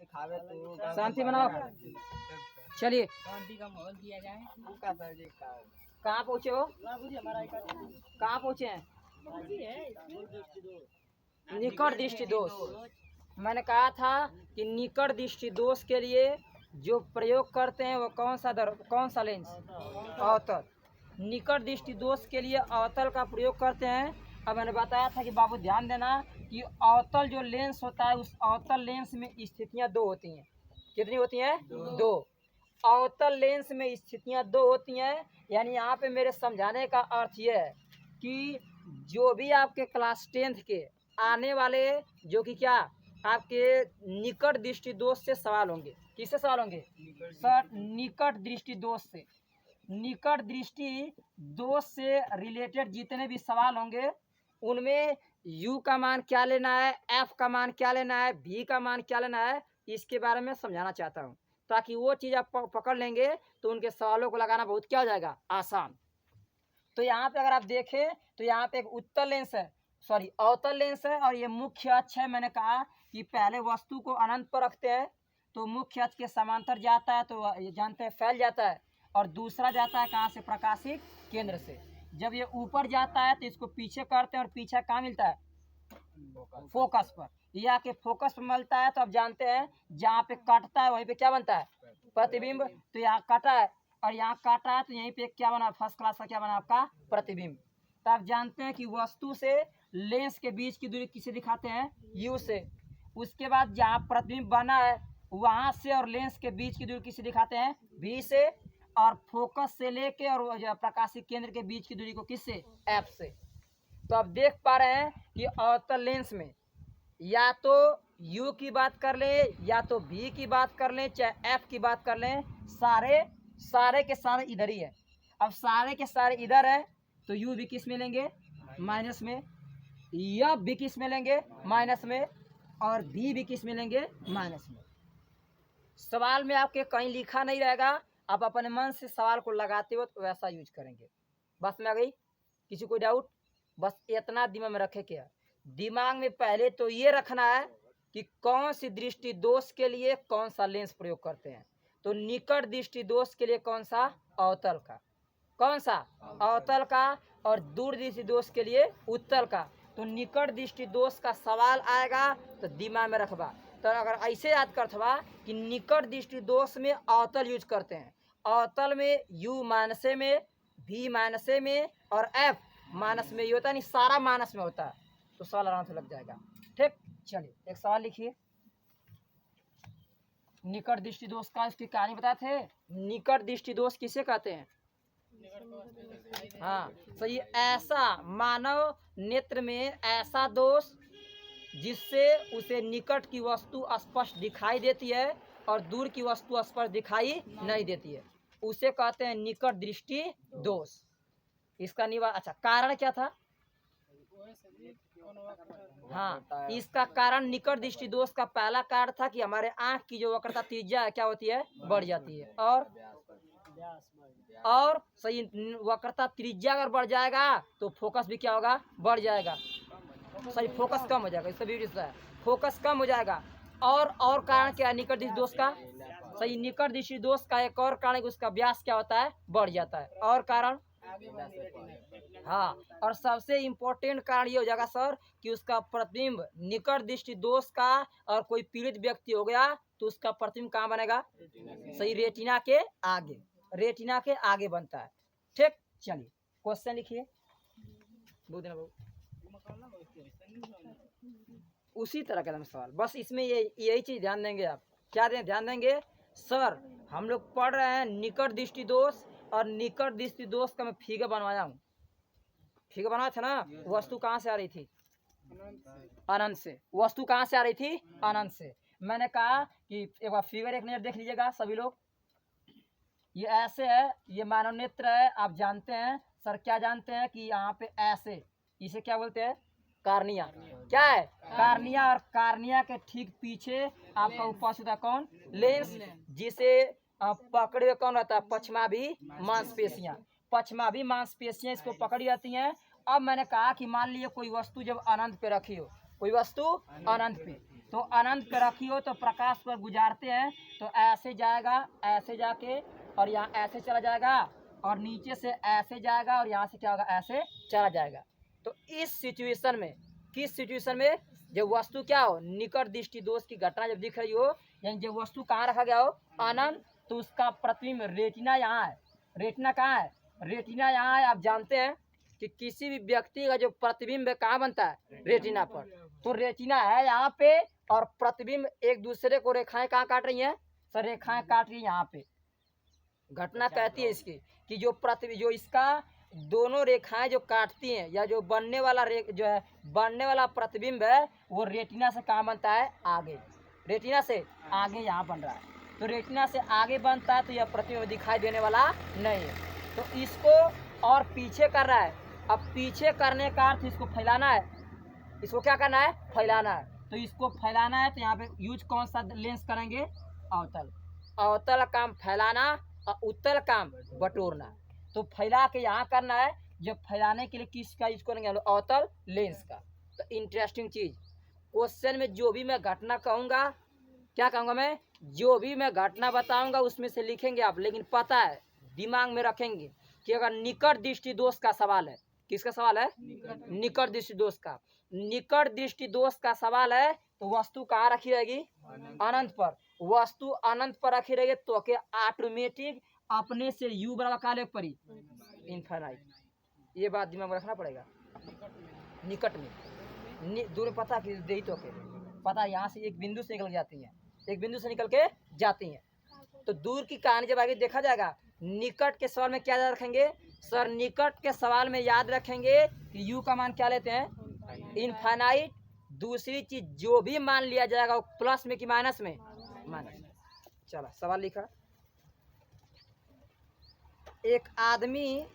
शांति बनाओ। चलिए शांति का माहौल दिया जाए। कहाँ पहुँचे हो? कहाँ पहुँचे हैं? निकट दृष्टि दोष। मैंने कहा था कि निकट दृष्टि दोष के लिए जो प्रयोग करते हैं वो कौन सा लेंस? अवतल। निकट दृष्टि दोष के लिए अवतल का प्रयोग करते हैं। अब मैंने बताया था कि बाबू ध्यान देना कि अवतल जो लेंस होता है उस अवतल लेंस में स्थितियां दो होती हैं। कितनी होती हैं? दो। अवतल लेंस में स्थितियां दो होती हैं। यानी यहाँ पे मेरे समझाने का अर्थ यह है कि जो भी आपके क्लास 10th के आने वाले जो कि क्या आपके निकट दृष्टि दोष से सवाल होंगे। किससे सवाल होंगे सर? निकट दृष्टि दोष से। निकट दृष्टि दोष से रिलेटेड जितने भी सवाल होंगे उनमें u का मान क्या लेना है, f का मान क्या लेना है, v का मान क्या लेना है, इसके बारे में समझाना चाहता हूँ ताकि वो चीज़ आप पकड़ लेंगे तो उनके सवालों को लगाना बहुत क्या हो जाएगा, आसान। तो यहाँ पे अगर आप देखें तो यहाँ पे एक उत्तल लेंस है, सॉरी अवतल लेंस है और ये मुख्य अक्ष है। मैंने कहा कि पहले वस्तु को अनंत पर रखते हैं तो मुख्य अक्ष के समांतर जाता है तो ये जानते हैं फैल जाता है, और दूसरा जाता है कहाँ से? प्रकाशिक केंद्र से। जब ये ऊपर जाता है तो इसको पीछे करते हैं और पीछे कहाँ मिलता है? फोकस पर। ये आके फोकस पर मिलता है तो आप जानते हैं जहाँ पे कटता है वहीं पे क्या बनता है? प्रतिबिंब। तो यहाँ कटा है और यहाँ काटा है तो यहीं पे क्या बना? फर्स्ट क्लास का क्या बना? आपका प्रतिबिंब। तो आप जानते हैं कि वस्तु से लेंस के बीच की दूरी किसे दिखाते हैं? u से। उसके बाद जहाँ प्रतिबिंब बना है वहाँ से और लेंस के बीच की दूरी किसे दिखाते हैं? v से। और फोकस से लेके और प्रकाशिक केंद्र के बीच की दूरी को किससे? f से। तो आप देख पा रहे हैं कि अवतल लेंस में या तो u की बात कर लें या तो v की बात कर लें चाहे f की बात कर लें, सारे के सारे इधर ही है। अब सारे के सारे इधर है तो u भी किस में लेंगे? माइनस में। या भी किस में लेंगे? माइनस में। और v भी किस में लेंगे? माइनस में। सवाल में आपके कहीं लिखा नहीं रहेगा, आप अपने मन से सवाल को लगाते हो तो वैसा यूज करेंगे। बस में आ गई? किसी को डाउट? बस इतना दिमाग में रखे। क्या दिमाग में पहले तो ये रखना है कि कौन सी दृष्टि दोष के लिए कौन सा लेंस प्रयोग करते हैं। तो निकट दृष्टि दोष के लिए कौन सा? अवतल का। कौन सा? अवतल का। और दूर दृष्टि दोष के लिए उत्तल का। तो निकट दृष्टि दोष का सवाल आएगा तो दिमाग में रखबा। तो अगर ऐसे याद करथवा कि निकट दृष्टि दोष में अवतल यूज करते हैं, अवतल में u माइनसे में, v माइनसे में और f माइनस में। ये होता है नहीं, सारा माइनस में होता है तो सवाल आराम से लग जाएगा। ठीक, चलिए एक सवाल लिखिए। निकट दृष्टि दोष का इसकी कहानी बताए थे। निकट दृष्टि दोष किसे कहते हैं? हाँ सही। ऐसा मानव नेत्र में ऐसा दोष जिससे उसे निकट की वस्तु स्पष्ट दिखाई देती है और दूर की वस्तु स्पष्ट दिखाई नहीं देती है, उसे कहते हैं निकट दृष्टि दोष। इसका निवारण, अच्छा कारण क्या था? हाँ, इसका कारण निकट दृष्टि दोष का पहला कारण था कि हमारे आंख की जो वक्रता त्रिज्या है क्या होती है? बढ़ जाती है। और सही वक्रता त्रिज्या अगर बढ़ जाएगा तो फोकस भी क्या होगा? बढ़ जाएगा। सही, फोकस कम हो जाएगा। इसका भी फोकस कम हो जाएगा। और कारण क्या है निकट दृष्टि दोष का? सही, निकट दृष्टि दोष का एक और कारण उसका व्यास क्या होता है? बढ़ जाता है। और कारण? हाँ, और सबसे इम्पोर्टेंट कारण ये हो जाएगा सर कि उसका प्रतिबिंब निकट दृष्टि दोष का और कोई पीड़ित व्यक्ति हो गया तो उसका प्रतिबिंब कहाँ बनेगा? सही, रेटिना के आगे। रेटिना के आगे बनता है। ठीक, चलिए क्वेश्चन लिखिए। उसी तरह का सवाल, बस इसमें यही चीज ध्यान देंगे आप। क्या ध्यान देंगे सर? हम लोग पढ़ रहे हैं निकट दृष्टि दोष और निकट दृष्टि दोष का मैं फिगर बनवाया हूँ। फिगर बनाया था ना? वस्तु कहाँ से आ रही थी? अनंत से। वस्तु कहाँ से आ रही थी? अनंत से। मैंने कहा कि एक बार फिगर एक नजर देख लीजिएगा सभी लोग। ये ऐसे है, ये मानव नेत्र है। आप जानते हैं सर, क्या जानते हैं कि यहाँ पे ऐसे, इसे क्या बोलते हैं? कार्निया। क्या है? कार्निया। और कार्निया के ठीक पीछे आपका उपस्थित है कौन? लेंस, जिसे पकड़े हुए कौन रहता है? पश्चमाभी मांसपेशियां। पश्चमाभी मांसपेशियां इसको पकड़ी जाती हैं। अब मैंने कहा कि मान लीजिए कोई वस्तु जब अनंत पे रखी हो, कोई वस्तु अनंत पे, तो अनंत पे रखी हो तो प्रकाश पर गुजारते हैं तो ऐसे जाएगा, ऐसे जाके और यहाँ ऐसे चला जाएगा और नीचे से ऐसे जाएगा और यहाँ से क्या होगा, ऐसे चला जाएगा। तो इस सिचुएशन में, किस सिचुएशन में, जब वस्तु क्या हो, निकट दृष्टि दोष की घटना जब दिख रही हो, यानी जब वस्तु कहाँ रखा गया हो, अनंत, तो उसका प्रतिबिंब रेटिना यहाँ है। रेटिना कहाँ है, रेटिना यहाँ है। आप जानते हैं कि किसी भी व्यक्ति का जो प्रतिबिंब कहाँ बनता है, रेटिना पर। तो रेटिना है यहाँ पे और प्रतिबिंब एक दूसरे को रेखाएं कहाँ काट रही हैं, सर रेखाएं काट रही है यहाँ पे। घटना कहती है इसकी कि जो प्रतिबिंब, जो इसका दोनों रेखाएं जो काटती हैं या जो बनने वाला जो है बनने वाला प्रतिबिंब है वो रेटिना से कहाँ बनता है, आगे। रेटिना से आगे यहाँ बन रहा है। तो रेटिना से आगे बनता है तो यह प्रतिबिंब दिखाई देने वाला नहीं है। तो इसको और पीछे कर रहा है। अब पीछे करने का अर्थ इसको फैलाना है। इसको क्या करना है, फैलाना है। तो इसको फैलाना है तो यहाँ पे यूज कौन सा लेंस करेंगे, अवतल। अवतल काम फैलाना और उत्तल काम बटोरना। तो फैला के यहाँ करना है। जब फैलाने के लिए किसका यूज करेंगे, अवतल लेंस का। तो इंटरेस्टिंग चीज, क्वेश्चन में जो भी मैं घटना कहूँगा, क्या कहूँगा मैं, जो भी मैं घटना बताऊँगा उसमें से लिखेंगे आप। लेकिन पता है, दिमाग में रखेंगे कि अगर निकट दृष्टि दोष का सवाल है, किसका सवाल है, निकट दृष्टि दोष का। निकट दृष्टि दोष का सवाल है तो वस्तु कहाँ रखी रहेगी, अनंत पर। वस्तु अनंत पर रखी रहेगी तो के ऑटोमेटिक अपने से यू बराबर का लेख पड़ी, इनफाइनाइट। ये बात दिमाग में रखना पड़ेगा। निकट में दूर में पता कि दे तो के पता, यहाँ से एक बिंदु से निकल जाती है, एक बिंदु से निकल के जाती हैं। तो दूर की कहानी जब आगे देखा जाएगा। निकट के सवाल में क्या याद रखेंगे सर, निकट के सवाल में याद रखेंगे कि यू का मान क्या लेते हैं, इनफाइनाइट। दूसरी चीज जो भी मान लिया जाएगा वो प्लस में कि माइनस में, माइनस। चलो सवाल लिखा। एक आदमी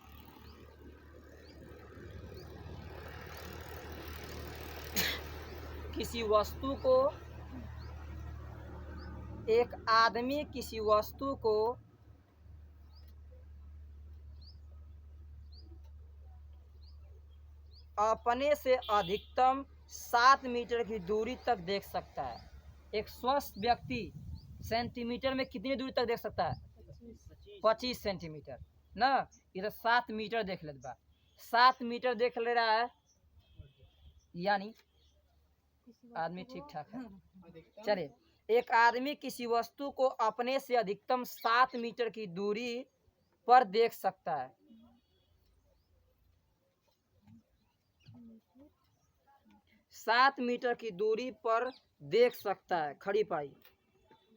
किसी वस्तु को, एक आदमी किसी वस्तु को अपने से अधिकतम 7 मीटर की दूरी तक देख सकता है। एक स्वस्थ व्यक्ति सेंटीमीटर में कितनी दूरी तक देख सकता है, 25 सेंटीमीटर ना। इधर 7 मीटर देख लेता बा, 7 मीटर देख ले रहा है, यानी आदमी ठीक ठाक है। चलिए, एक आदमी किसी वस्तु को अपने से अधिकतम 7 मीटर की दूरी पर देख सकता है। 7 मीटर की दूरी पर देख सकता है, खड़ी पाई।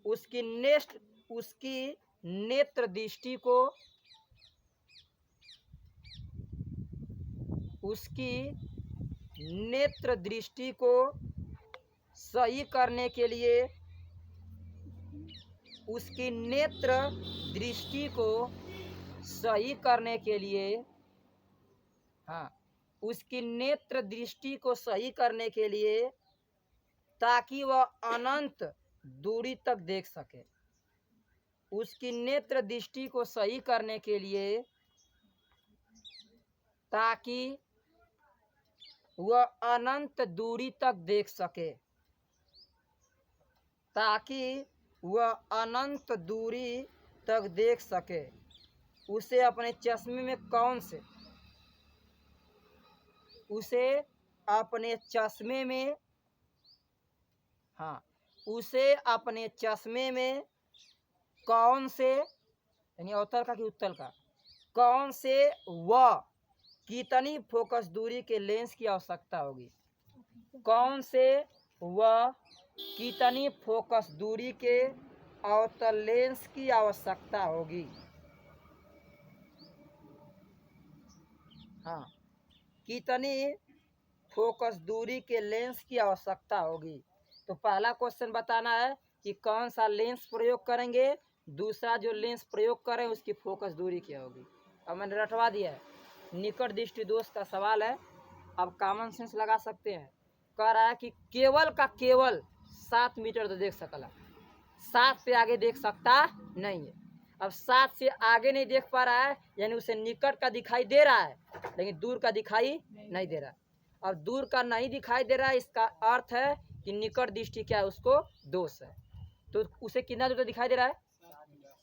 उसकी नेत्र दृष्टि को, उसकी नेत्र दृष्टि को सही करने के लिए, उसकी नेत्र दृष्टि को सही करने के लिए, हाँ, उसकी नेत्र दृष्टि को सही करने के लिए, ताकि वह अनंत दूरी तक देख सके। उसकी नेत्र दृष्टि को सही करने के लिए, ताकि वह अनंत दूरी तक देख सके, ताकि वह अनंत दूरी तक देख सके। उसे अपने चश्मे में कौन से, उसे अपने चश्मे में, हाँ, उसे अपने चश्मे में कौन से, यानी अवतल का कि उत्तल का, कौन से व कितनी फोकस दूरी के लेंस की आवश्यकता होगी। कौन से व कितनी फोकस दूरी के अवतल लेंस की आवश्यकता होगी। हाँ, कितनी फोकस दूरी के लेंस की आवश्यकता होगी। तो पहला क्वेश्चन बताना है कि कौन सा लेंस प्रयोग करेंगे, दूसरा जो लेंस प्रयोग करें उसकी फोकस दूरी क्या होगी। अब मैंने रटवा दिया है। निकट दृष्टि दोष का सवाल है। अब कॉमन सेंस लगा सकते हैं। कह रहा है कि केवल का केवल 7 मीटर तो देख सकला, 7 से आगे देख सकता नहीं है। अब 7 से आगे नहीं देख पा रहा है, यानी उसे निकट का दिखाई दे रहा है लेकिन दूर का दिखाई नहीं दे रहा। अब दूर का नहीं दिखाई दे रहा है, इसका अर्थ है कि निकट दृष्टि क्या है, उसको दोष है। तो उसे कितना दूर तक दिखाई दे रहा है,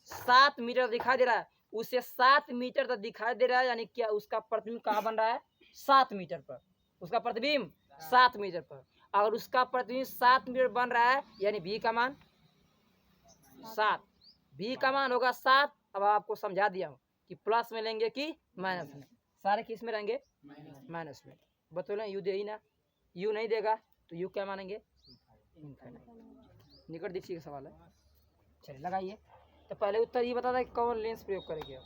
7 मीटर दिखाई दे रहा है, उसे 7 मीटर तक दिखाई दे रहा है, यानी क्या उसका प्रतिबिंब कहाँ बन रहा है, 7 मीटर पर, उसका प्रतिबिंब 7 मीटर पर। अगर उसका प्रतिबिंब 7 मीटर बन रहा है, यानी भी का मान 7, भी का मान होगा 7। अब आपको समझा दिया हूँ कि प्लस में लेंगे कि माइनस में, सारे किस में रहेंगे, माइनस में। बतौले यू दे ही ना, यू नहीं देगा तो यू क्या मानेंगे, इनफाइनाइट। निकट दृष्टि का सवाल है, चलिए लगाइए। तो पहले उत्तर ये बता था कि कौन लेंस प्रयोग करेंगे,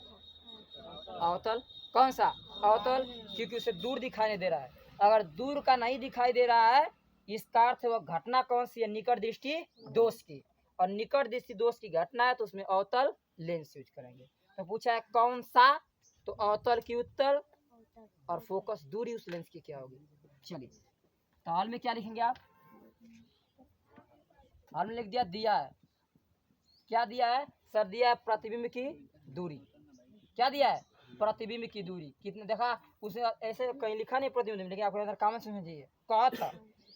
अवतल। कौन सा अवतल, क्योंकि उसे दूर दिखाई नहीं दे रहा है। अगर दूर का नहीं दिखाई दे रहा है, इसका अर्थ वह घटना कौन सी है, निकट दृष्टि दोष की, और निकट दृष्टि दोष की घटना है तो उसमें अवतल लेंस यूज करेंगे। तो पूछा है कौन सा, तो अवतल की उत्तर, और फोकस दूरी उस लेंस की क्या होगी। चलिए तो हाल में क्या लिखेंगे आप, हाल में लिख दिया, दिया है, क्या दिया है सर, दिया है प्रतिबिंब की दूरी। क्या दिया है, प्रतिबिंब की दूरी कितने, देखा उसे ऐसे कहीं लिखा नहीं प्रतिबिंब, लेकिन आपको अंदर कॉमन सेंस चाहिए, कहा था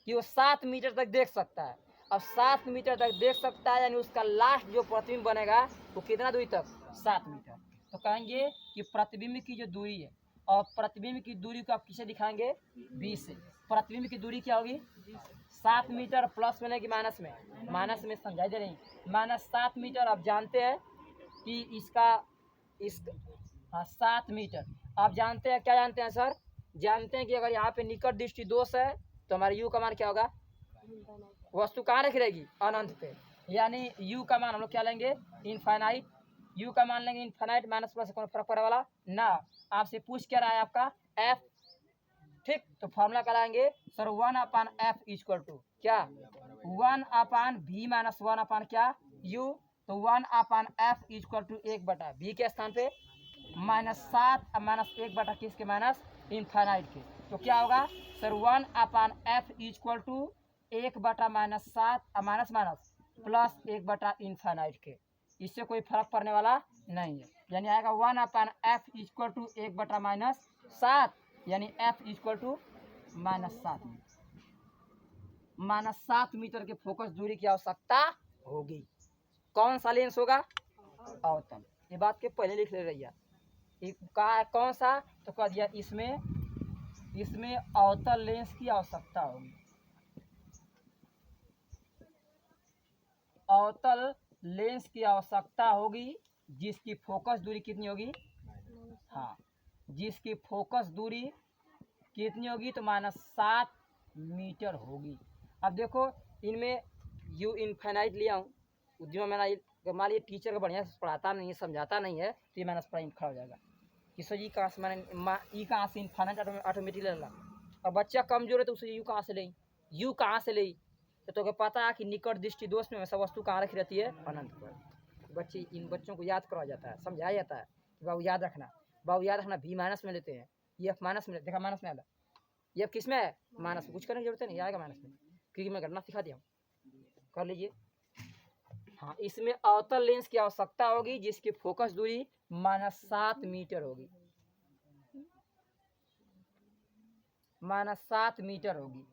कि वो 7 मीटर तक देख सकता है। अब 7 मीटर तक देख सकता है, यानी उसका लास्ट जो प्रतिबिंब बनेगा वो कितना दूरी तक, 7 मीटर। तो कहेंगे कि प्रतिबिंब की जो दूरी है, और प्रतिबिंब की दूरी को आप किसे दिखाएंगे, 20 से। प्रतिबिंब की दूरी क्या होगी, 7 मीटर, प्लस में कि माइनस में, माइनस में समझाई दे रही, -7 मीटर। आप जानते हैं कि इसका हाँ 7 मीटर। आप जानते हैं, क्या जानते हैं सर, जानते हैं कि अगर यहाँ पे निकट दृष्टि दोष है तो हमारे यू का मान क्या होगा, वस्तु कहाँ रखी रहेगी, अनंत पे, यानी यू का मान हम लोग क्या लेंगे, इनफाइनाइट। यू का मान लेंगे इनफाइनाइट, माइनस प्लस कौन फर्क पड़ने वाला ना। आपसे पूछ क्या रहा है आपका एफ, ठीक, तो फॉर्मूला कराएंगे सर 1/f इक्वल टू क्या, 1/v माइनस 1/ क्या u। तो 1/f इक्वल टू 1/v के स्थान पे -7 -1/ किसके, माइनस इनफाइनाइट के। तो क्या होगा sir 1/f equal to 1/-7 minus minus plus 1/ infinite के। इससे कोई फर्क पड़ने वाला नहीं है, यानी आएगा 1/f इक्वल टू 1/-7, यानी f इक्वल टू -7 मीटर के फोकस दूरी की आवश्यकता होगी। कौन सा लेंस होगा, अवतल। ये बात के पहले लिख ले रही, कहा कौन सा, तो कह दिया इसमें अवतल लेंस की आवश्यकता होगी। अवतल लेंस की आवश्यकता होगी, जिसकी फोकस दूरी कितनी होगी, हाँ जिसकी फोकस दूरी कितनी होगी, तो -7 मीटर होगी। अब देखो इनमें यू इनफाइनाइट लिया हूँ, उद्यम मैंने मान लीजिए टीचर को बढ़िया से पढ़ाता नहीं है, समझाता नहीं है, तो ये माइनस प्राइम खड़ा हो जाएगा कि सर ई कहाँ से, मैंने ई कहाँ से इनफाइनाइट ऑटोमेटिक ले ला। और बच्चा कमजोर है तो उसे यू कहाँ से ले, यू कहाँ से ले, तो पता है कि निकट दृष्टि दोष में हमेशा वस्तु कहाँ रखी रहती है, अनंत पर। बच्चे, इन बच्चों को याद करवाया जाता है, समझाया जाता है कि बाबू याद रखना, बाबू याद रखना, भी माइनस में लेते हैं, ये एफ माइनस में, देखा माइनस में आया, ये अब किस में है, माइनस में, कुछ करने की जरूरत नहीं, आएगा माइनस में, क्योंकि मैं गणना सिखा दिया हूँ, कर लीजिए। हाँ इसमें अवतल लेंस की आवश्यकता होगी, जिसकी फोकस दूरी -7 मीटर होगी, -7 मीटर होगी।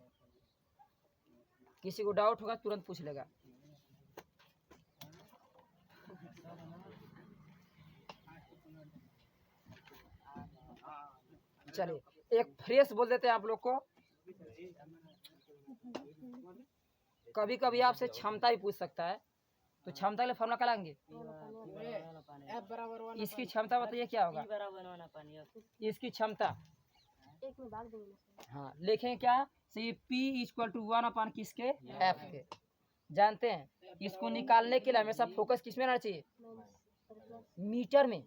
किसी को डाउट होगा तुरंत पूछ लेगा। चलिए एक फ्रेश बोल देते हैं आप लोग को। कभी कभी आपसे क्षमता भी पूछ सकता है, तो क्षमता के लिए फॉर्मूला क्या लाएंगे, इसकी क्षमता बताइए क्या होगा, इसकी क्षमता हाँ लिखें क्या, सही P इक्वल टू 1/, किसके, F के। जानते हैं इसको निकालने के लिए हमेशा फोकस किस में रहना चाहिए, मीटर में।